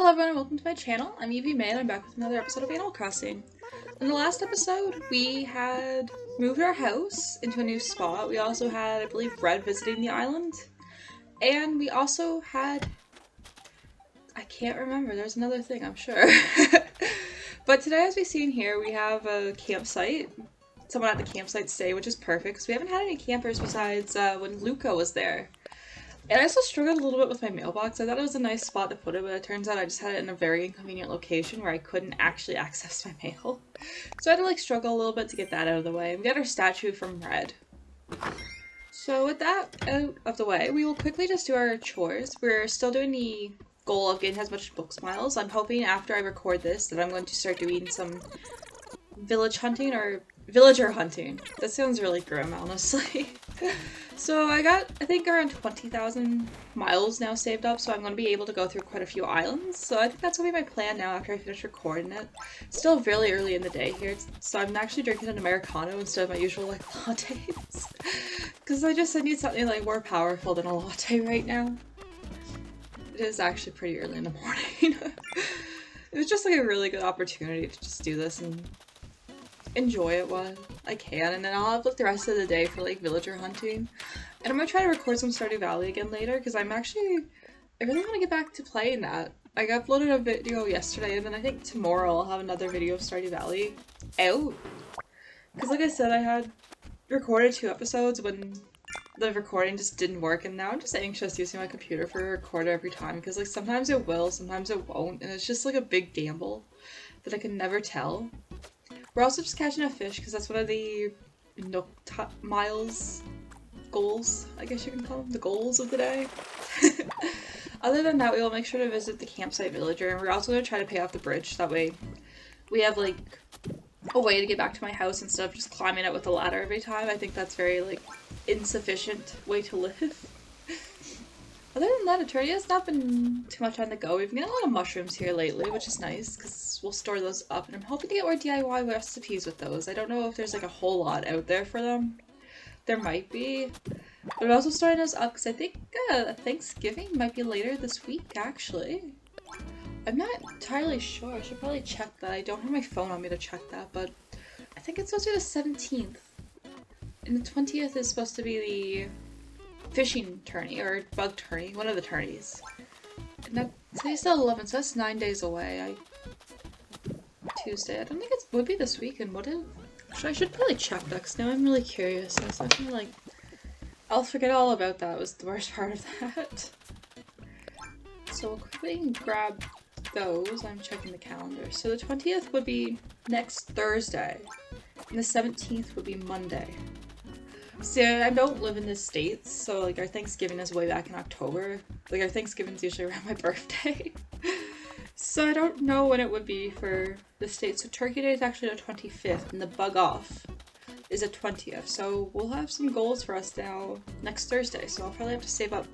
Hello everyone, welcome to my channel. I'm Evie May and I'm back with another episode of Animal Crossing. In the last episode, we had moved our house into a new spot. We also had, I believe, Red visiting the island. And we also had... I can't remember, there's another thing, I'm sure. But today, as we've seen here, we have a campsite. Someone at the campsite stay, which is perfect, because we haven't had any campers besides when Luca was there. And I also struggled a little bit with my mailbox. I thought it was a nice spot to put it, but it turns out I just had it in a very inconvenient location where I couldn't actually access my mail. So I had to struggle a little bit to get that out of the way. We got our statue from Red. So with that out of the way, we will quickly just do our chores. We're still doing the goal of getting as much Nook Miles. I'm hoping after I record this that I'm going to start doing some village hunting or villager hunting. That sounds really grim, honestly. So I got, I think, around 20,000 miles now saved up, so I'm going to be able to go through quite a few islands. So I think that's going to be my plan now after I finish recording it. It's still really early in the day here, so I'm actually drinking an Americano instead of my usual, lattes. Because I need something, more powerful than a latte right now. It is actually pretty early in the morning. It was just, a really good opportunity to just do this and enjoy it while I can, and then I'll have the rest of the day for villager hunting. And I'm gonna try to record some Stardew Valley again later because I really want to get back to playing that. I uploaded a video yesterday, and then I think tomorrow I'll have another video of Stardew Valley out. Because like I said, I had recorded 2 episodes when the recording just didn't work, and now I'm just anxious using my computer for a recorder every time because sometimes it will, sometimes it won't, and it's just a big gamble that I can never tell. We're also just catching a fish because that's one of the Nook Miles goals, I guess you can call them, the goals of the day. Other than that, we will make sure to visit the campsite villager, and we're also going to try to pay off the bridge. That way we have a way to get back to my house instead of just climbing it with a ladder every time. I think that's very insufficient way to live. Other than that, Eternia has not been too much on the go. We've been getting a lot of mushrooms here lately, which is nice, because we'll store those up, and I'm hoping to get more DIY recipes with those. I don't know if there's a whole lot out there for them. There might be. But I'm also starting those up, because I think Thanksgiving might be later this week, actually. I'm not entirely sure. I should probably check that. I don't have my phone on me to check that, but I think it's supposed to be the 17th. And the 20th is supposed to be the fishing tourney, or bug tourney, one of the tourneys. Now, today's the 11th, so that's 9 days away. Tuesday. I don't think it would be this weekend, would it? Actually, I should probably check that, because now I'm really curious. I was definitely I'll forget all about that, was the worst part of that. So we'll quickly grab those. I'm checking the calendar. So the 20th would be next Thursday, and the 17th would be Monday. See, I don't live in the States, so our Thanksgiving is way back in October. Our Thanksgiving's usually around my birthday. So I don't know when it would be for the States. So Turkey Day is actually the 25th, and the bug off is the 20th. So we'll have some goals for us now next Thursday, so I'll probably have to save up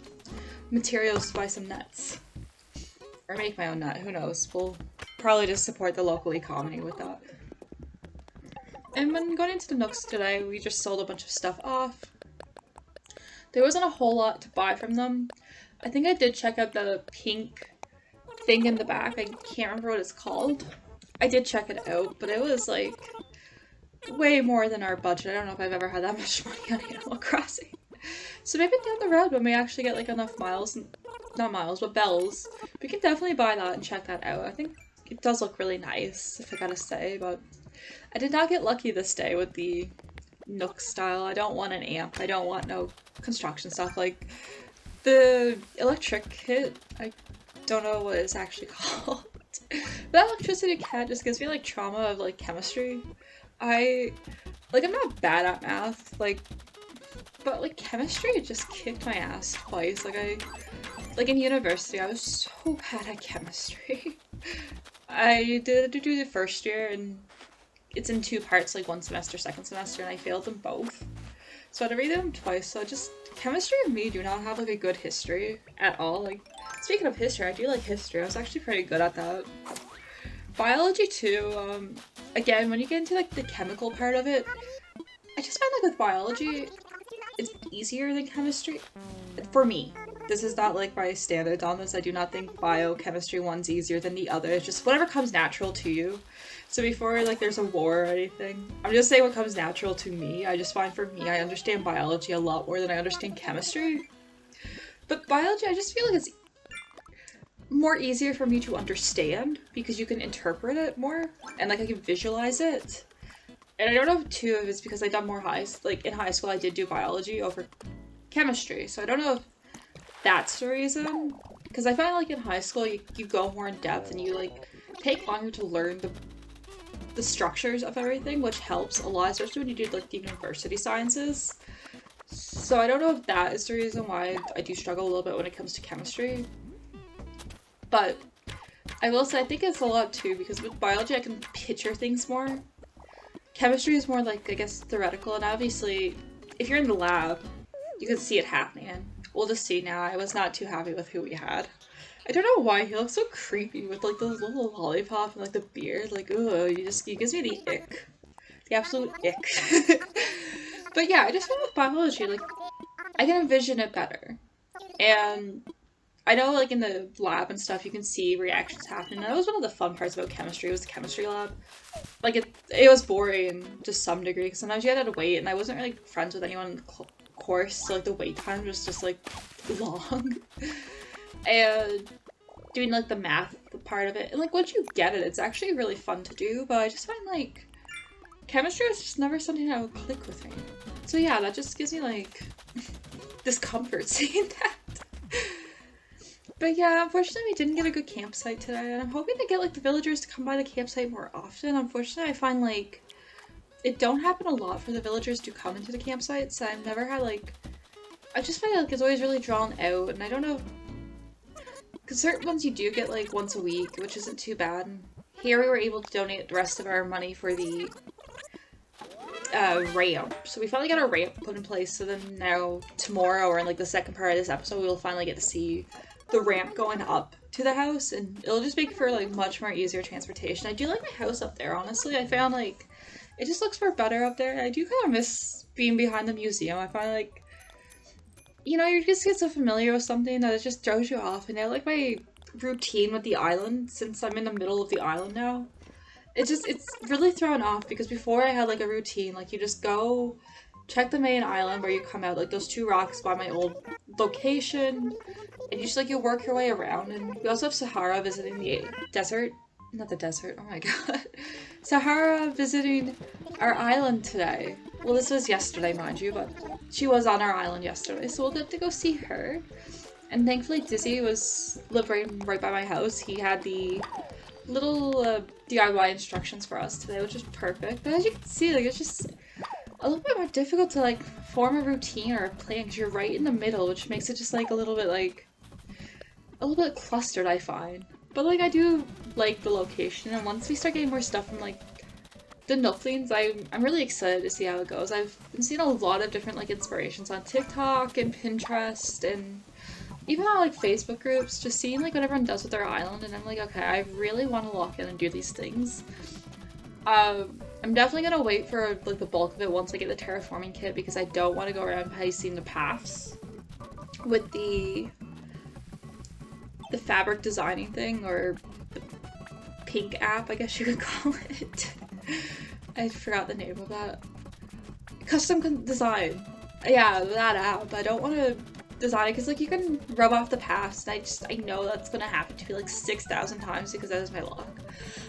materials to buy some nets. Or make my own net, who knows. We'll probably just support the local economy with that. And when going into the Nooks today, we just sold a bunch of stuff off. There wasn't a whole lot to buy from them. I think I did check out the pink thing in the back. I can't remember what it's called. I did check it out, but it was way more than our budget. I don't know if I've ever had that much money on Animal Crossing. So maybe down the road when we actually get enough miles, not miles, but bells, we can definitely buy that and check that out. I think it does look really nice, if I gotta say, but I did not get lucky this day with the Nook style. I don't want an amp. I don't want no construction stuff. The electric kit, I don't know what it's actually called. That electricity kit just gives me trauma of chemistry. I'm not bad at math, but chemistry just kicked my ass twice. In university, I was so bad at chemistry. I did do the first year, and it's in 2 parts, one semester, second semester, and I failed them both. So I had to read them twice, so chemistry and me do not have a good history at all. Speaking of history, I do like history. I was actually pretty good at that. Biology too, again, when you get into the chemical part of it, I just find with biology, it's easier than chemistry, for me. this is not like my standard on this. I do not think biochemistry one's easier than the other. It's just whatever comes natural to you. So before like there's a war or anything, I'm just saying what comes natural to me. I just find for me, I understand biology a lot more than I understand chemistry. But biology, I just feel like it's more easier for me to understand because you can interpret it more and like I can visualize it. And I don't know too if it's because I done more in high school I did do biology over chemistry. So I don't know if that's the reason. Because I find like in high school you go more in depth and you like take longer to learn the structures of everything, which helps a lot, especially when you do like the university sciences. So I don't know if that is the reason why I do struggle a little bit when it comes to chemistry. But I will say I think it's a lot too because with biology I can picture things more. Chemistry is more like, I guess, theoretical, and obviously, if you're in the lab, you can see it happening, and we'll just see now. I was not too happy with who we had. I don't know why, he looks so creepy with, like, the little lollipop and, like, the beard. Like, ugh, he gives me the ick. The absolute ick. But yeah, I just feel with biology, like, I can envision it better. And I know, like, in the lab and stuff, you can see reactions happening. And that was one of the fun parts about chemistry, was the chemistry lab. Like, it was boring to some degree, because sometimes you had to wait, and I wasn't really friends with anyone in the course, so, like, the wait time was just, like, long. And doing, like, the math part of it, and, like, once you get it, it's actually really fun to do, but I just find, like, chemistry is just never something that would click with me. So yeah, that just gives me, like, discomfort seeing that. But yeah, unfortunately we didn't get a good campsite today, and I'm hoping to get, like, the villagers to come by the campsite more often. Unfortunately, I find, like, it don't happen a lot for the villagers to come into the campsites. I've never had, like, I just find, like, it's always really drawn out, and I don't know, because certain ones you do get, like, once a week, which isn't too bad. And here we were able to donate the rest of our money for the ramp. So we finally got our ramp put in place, so then now tomorrow, or in, like, the second part of this episode, we will finally get to see the ramp going up to the house, and it'll just make for, like, much more easier transportation. I do like my house up there, honestly. I found, like, it just looks far better up there. I do kind of miss being behind the museum. I find, like, you know, you just get so familiar with something that it just throws you off, and I like my routine with the island, since I'm in the middle of the island now. It's really thrown off, because before I had, like, a routine, like, you just go check the main island where you come out, like, those 2 rocks by my old location, and you just, like, you work your way around. And we also have Sahara visiting the desert. Not the desert, oh my god. Sahara visiting our island today. Well, this was yesterday, mind you, but she was on our island yesterday, so we'll get to go see her. And thankfully Dizzy was living right by my house. He had the little DIY instructions for us today, which is perfect. But as you can see, like, it's just a little bit more difficult to, like, form a routine or a plan, because you're right in the middle, which makes it just, like, a little bit clustered, I find. But, like, I do like the location, and once we start getting more stuff from, like, the Nooklings, I'm really excited to see how it goes. I've been seeing a lot of different, like, inspirations on TikTok and Pinterest, and even on, like, Facebook groups, just seeing, like, what everyone does with their island, and I'm like, okay, I really want to lock in and do these things. I'm definitely gonna wait for, like, the bulk of it once I get the terraforming kit, because I don't want to go around pacing the paths with the fabric designing thing, or the pink app, I guess you could call it. I forgot the name of that. Custom design. Yeah, that app. I don't want to design it because, like, you can rub off the paths, and I know that's gonna happen to me, like, 6,000 times, because that is my luck.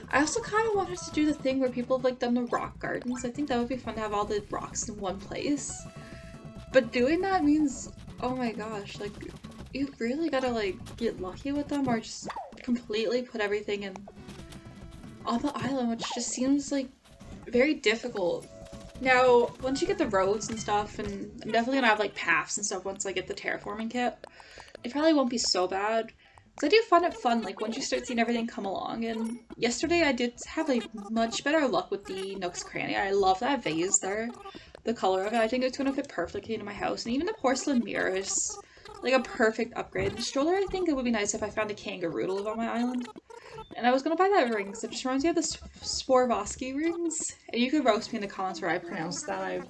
I also kind of wanted to do the thing where people have, like, done the rock gardens. I think that would be fun to have all the rocks in one place. But doing that means, oh my gosh, like, you really gotta, like, get lucky with them, or just completely put everything in on the island, which just seems, like, very difficult. Now, once you get the roads and stuff, and I'm definitely gonna have, like, paths and stuff once I get the terraforming kit, it probably won't be so bad. Because I do find it fun, like, once you start seeing everything come along. And yesterday I did have, like, much better luck with the Nook's Cranny. I love that vase there. The color of it, I think it's gonna fit perfectly into my house. And even the porcelain mirror is, like, a perfect upgrade. The stroller, I think it would be nice if I found a kangaroo to live on my island. And I was gonna buy that ring, because it just reminds me of the Swarovski rings. And you could roast me in the comments where I pronounce that. I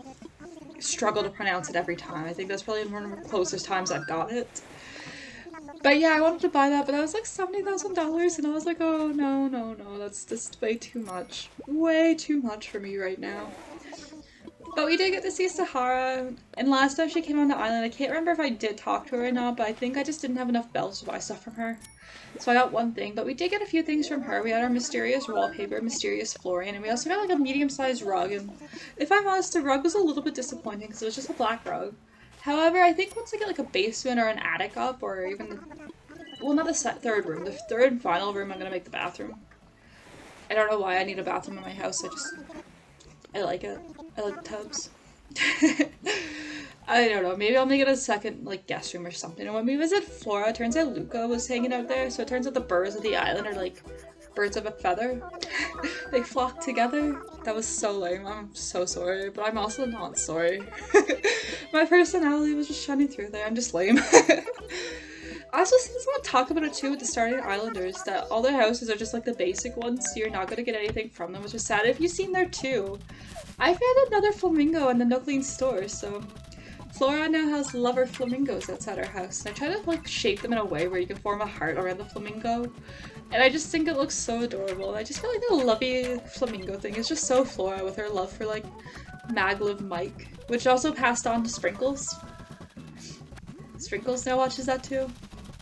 struggle to pronounce it every time. I think that's probably one of the closest times I've got it. But yeah, I wanted to buy that, but that was like $70,000, and I was like, oh no, no, no, that's just way too much. Way too much for me right now. But we did get to see Sahara, and last time she came on the island, I can't remember if I did talk to her or not, but I think I just didn't have enough bells to buy stuff from her. So I got one thing, but we did get a few things from her. We had our mysterious wallpaper, mysterious flooring, and we also got like a medium-sized rug, and if I'm honest, the rug was a little bit disappointing because it was just a black rug. However, I think once I get like a basement or an attic up, or even, well, not the third room, the third and final room, I'm gonna make the bathroom. I don't know why I need a bathroom in my house, I like it. I like the tubs. I don't know, maybe I'll make it a second, like, guest room or something. And when we visit Flora, it turns out Luca was hanging out there, so it turns out the birds of the island are, like, birds of a feather. They flock together. That was so lame. I'm so sorry, but I'm also not sorry. My personality was just shining through there. I'm just lame. I also see someone talk about it too with the Starting Islanders, that all their houses are just like the basic ones, so you're not gonna get anything from them, which is sad. If you've seen there too, I found another flamingo in the Nook Miles store, so Flora now has lover flamingos outside her house. And I try to like shape them in a way where you can form a heart around the flamingo, and I just think it looks so adorable. And I just feel like the lovey flamingo thing is just so Flora with her love for like Maglev Mike, which also passed on to Sprinkles. Sprinkles now watches that too.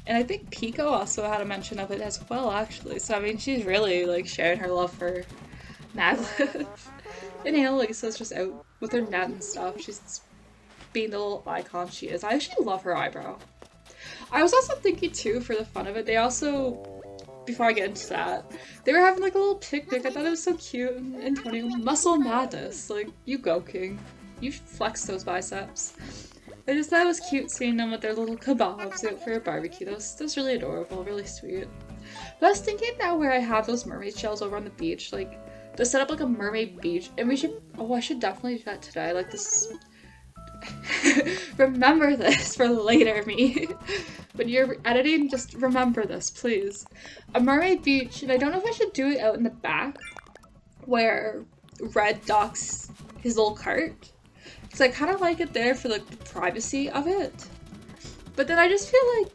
And I think Pico also had a mention of it as well, actually. So, I mean, she's really, like, sharing her love for Maglev. And Annalisa's just out with her net and stuff. She's being the little icon she is. I actually love her eyebrow. I was also thinking, too, for the fun of it, they also, before I get into that, they were having, like, a little picnic. I thought it was so cute. And Antonio, muscle madness. Like, you go, King. You flex those biceps. I just thought it was cute seeing them with their little kebabs out for a barbecue. That was really adorable, really sweet. But I was thinking now where I have those mermaid shells over on the beach, like, to set up like a mermaid beach, and we should, oh, I should definitely do that today, like this, remember this for later, me. When you're editing, just remember this, please. A mermaid beach, and I don't know if I should do it out in the back, where Red docks his little cart. Because I kind of like it there for like the privacy of it. But then I just feel like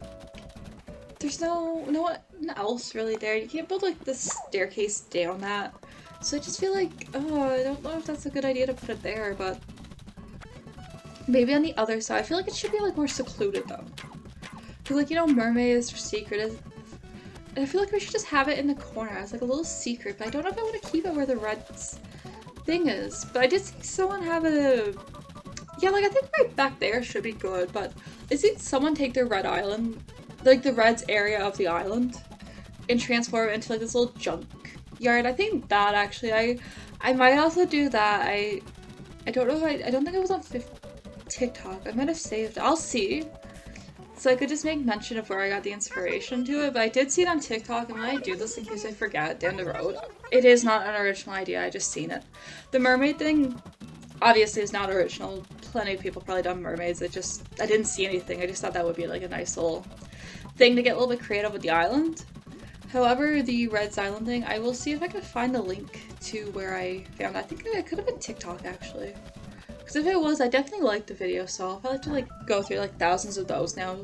there's no one else really there. You can't build like the staircase down that. So I just feel like, oh, I don't know if that's a good idea to put it there, but maybe on the other side. I feel like it should be like more secluded though. Because like, you know, mermaids are secretive. And I feel like we should just have it in the corner as like a little secret, but I don't know if I want to keep it where the Red's thing is. But I did see someone have a, yeah, like I think right back there should be good, but I seen someone take their Red Island, like the Red's area of the island, and transform it into like this little junk yard. I think that actually, I might also do that. I don't know if I don't think it was on TikTok. I might have saved it. I'll see. So I could just make mention of where I got the inspiration to it, but I did see it on TikTok, and when I do this in case I forget down the road, it is not an original idea, I just seen it. The mermaid thing obviously is not original. Plenty of people probably done mermaids. I didn't see anything. I just thought that would be like a nice little thing to get a little bit creative with the island. However, the Red's Island thing, I will see if I can find the link to where I found it. I think it could have been TikTok actually. Because if it was, I definitely liked the video, so I'll probably have to like go through like thousands of those now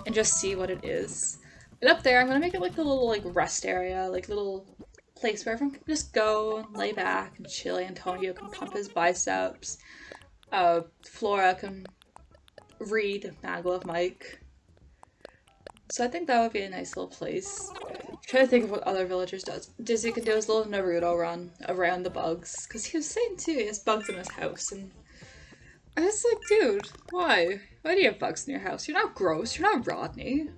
and just see what it is. And up there, I'm gonna make it like a little like rest area, like little place where everyone can just go and lay back and chill. Antonio can pump his biceps. Flora can read Maglev Mike. So I think that would be a nice little place. I'm trying to think of what other villagers does. Dizzy can do his little Naruto run around the bugs. Because he was saying too, he has bugs in his house. And I was like, dude, why? Why do you have bugs in your house? You're not gross. You're not Rodney.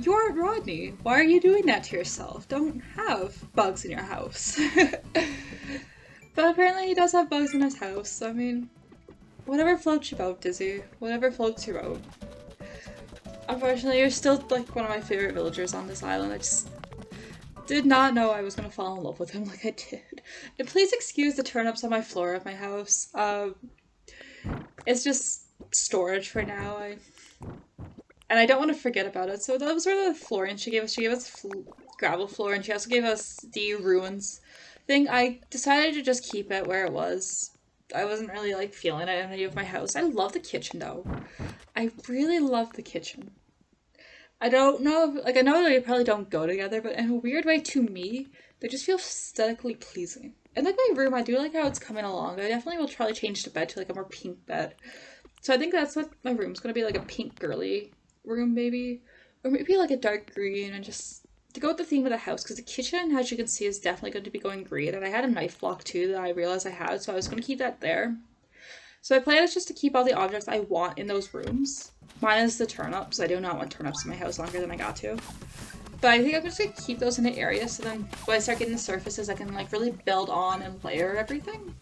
You aren't Rodney. Why are you doing that to yourself? Don't have bugs in your house. But apparently he does have bugs in his house. I mean, whatever floats your boat, Dizzy. Whatever floats your boat. Unfortunately, you're still like one of my favorite villagers on this island. I just did not know I was gonna fall in love with him like I did. And please excuse the turnips on my floor of my house. It's just storage for now. And I don't want to forget about it. So those were the flooring she gave us. She gave us gravel floor, and she also gave us the ruins thing. I decided to just keep it where it was. I wasn't really like feeling it in any of my house. I love the kitchen though. I really love the kitchen. I don't know if, like, I know they probably don't go together, but in a weird way to me, they just feel aesthetically pleasing. And like my room, I do like how it's coming along. I definitely will try to change the bed to like a more pink bed. So I think that's what my room's gonna be, like a pink girly room maybe. Or maybe like a dark green and just to go with the theme of the house because the kitchen, as you can see, is definitely going to be going green. And I had a knife block too that I realized I had, so I was going to keep that there. So my plan is just to keep all the objects I want in those rooms. Minus the turnips. I do not want turnips in my house longer than I got to. But I think I'm just going to keep those in the area so then when I start getting the surfaces I can like really build on and layer everything.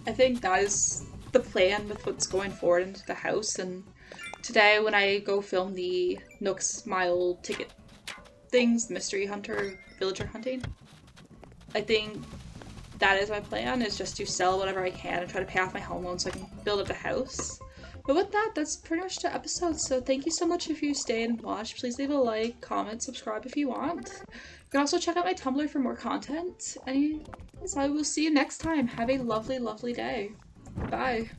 I think that is the plan with what's going forward into the house. And today when I go film the Nook Miles ticket things, mystery hunter, villager hunting, I think that is my plan, is just to sell whatever I can and try to pay off my home loan so I can build up the house. But with that, that's pretty much the episode, so thank you so much if you stayed and watched. Please leave a like, comment, subscribe if you want. You can also check out my Tumblr for more content, and I will see you next time. Have a lovely, lovely day. Bye.